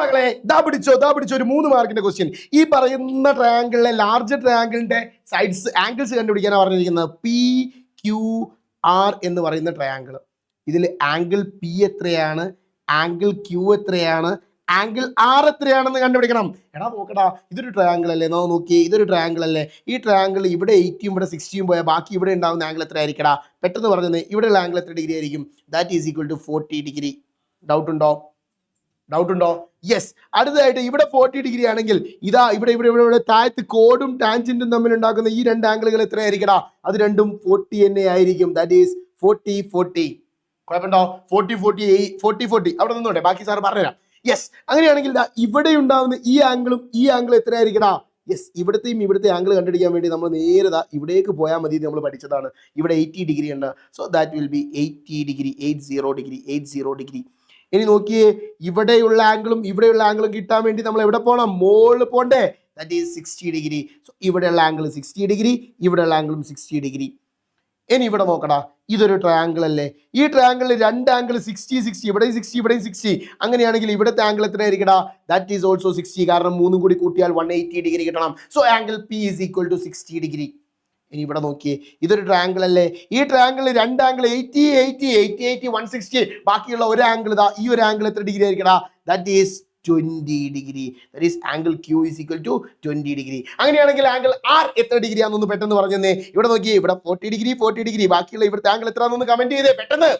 മക്കളെ ദാ പിടിച്ചോ ഒരു 3 മാർക്കിന്റെ ക്വസ്റ്റ്യൻ. ഈ പറയുന്ന ട്രയാങ്കിളിലെ ലാർജ് ട്രയാങ്കിളിന്റെ സൈഡ്സ് ആംഗിൾസ് കണ്ടുപിടിക്കാനാണ് പറഞ്ഞിരിക്കുന്നത്. പി ക്യു ആർ എന്ന് പറയുന്ന ട്രയാങ്കിൾ. ഇതിൽ ആംഗിൾ പി എത്രയാണ്, ആംഗിൾ ക്യൂ എത്രയാണ്, ആംഗിൾ ആർ എത്രയാണെന്ന് കണ്ടുപിടിക്കണം. എടാ നോക്കടാ, ഇതൊരു ട്രയാങ്കിൾ അല്ലേ, നോക്കി ഇതൊരു ട്രയാങ്കിൾ അല്ലേ. ഈ ട്രയാങ്കിൾ ഇവിടെ 80 ഇവിടെ 60 പോയാൽ ബാക്കി ഇവിടെ ഉണ്ടാകുന്ന ആംഗിൾ എത്ര ആയിരിക്കടാ? പെട്ടെന്ന് പറഞ്ഞത് ഇവിടെയുള്ള ആംഗിൾ എത്ര ഡിഗ്രി ആയിരിക്കും? That is equal to 40 degree. Doubt ഉണ്ടോ? യെസ്. അടുത്തതായിട്ട് ഇവിടെ 40 ഡിഗ്രി ആണെങ്കിൽ ഇതാ ഇവിടെ താഴത്ത് കോഡും ടാൻജന്റും തമ്മിൽ ഉണ്ടാക്കുന്ന ഈ രണ്ട് ആംഗിളുകൾ എത്ര ആയിരിക്കടാ? അത് രണ്ടും 40 തന്നെ ആയിരിക്കും. That is 40. കുഴപ്പമുണ്ടോ? 40 അവിടെ നിന്നോട്ടെ, ബാക്കി സാർ പറഞ്ഞുതരാം. യെസ്. അങ്ങനെയാണെങ്കിൽ ഇവിടെ ഉണ്ടാവുന്ന ഈ ആംഗിളും എത്ര ആയിരിക്കടാ? യെസ്. ഇവിടുത്തെ ആംഗിൾ കണ്ടുപിടിക്കാൻ വേണ്ടി നമ്മൾ നേരെ ഇവിടേക്ക് പോയാൽ മതി. നമ്മൾ പഠിച്ചതാണ്. ഇവിടെ 80 ഡിഗ്രി ഉണ്ട്. So that will be 80 degree. 80 degree. ഇനി നോക്കിയേ, ഇവിടെയുള്ള ആംഗിളും കിട്ടാൻ വേണ്ടി നമ്മൾ എവിടെ പോകണം? മുകളിൽ പോണ്ടേ? That is 60 degree. സോ ഇവിടെയുള്ള ആംഗിൾ 60 ഡിഗ്രി, ഇവിടെയുള്ള ആംഗിളും 60 ഡിഗ്രി. ഇനി ഇവിടെ നോക്കടാ, ഇതൊരു ട്രയാങ്കിൾ അല്ലേ. ഈ ട്രയാങ്കിളിൽ രണ്ട് ആംഗിൾ 60 ഇവിടെയും 60. അങ്ങനെയാണെങ്കിൽ ഇവിടുത്തെ ആംഗിൾ എത്ര ആയിരിക്കടാ? That is also 60. കാരണം 3 കൂടി കൂട്ടിയാൽ 180 ഡിഗ്രി കിട്ടണം. So angle P is equal to 60 degree. ഇനി ഇവിടെ നോക്കിയേ, ഇതൊരു ട്രയാങ്കിൾ അല്ലേ. ഈ ട്രയാങ്കിളിൽ രണ്ട് ആംഗിൾ 80 160. ബാക്കിയുള്ള ഒരു ആംഗിൾ ഈ ഒരു ആംഗിൾ എത്ര ഡിഗ്രി ആയിരിക്കടാ? That is 20 degree. That is angle Q is equal to 20 degree. അങ്ങനെയാണെങ്കിൽ ആംഗിൾ ആർ എത്ര ഡിഗ്രി ആണെന്നൊന്ന് പെട്ടെന്ന് പറഞ്ഞു തന്നെ. ഇവിടെ നോക്കിയേ, ഇവിടെ 40 ഡിഗ്രി. ബാക്കിയുള്ള ഇവിടുത്തെ ആംഗിൾ എത്ര ആണെന്നൊന്ന് കമന്റ് ചെയ്തേ പെട്ടെന്ന്.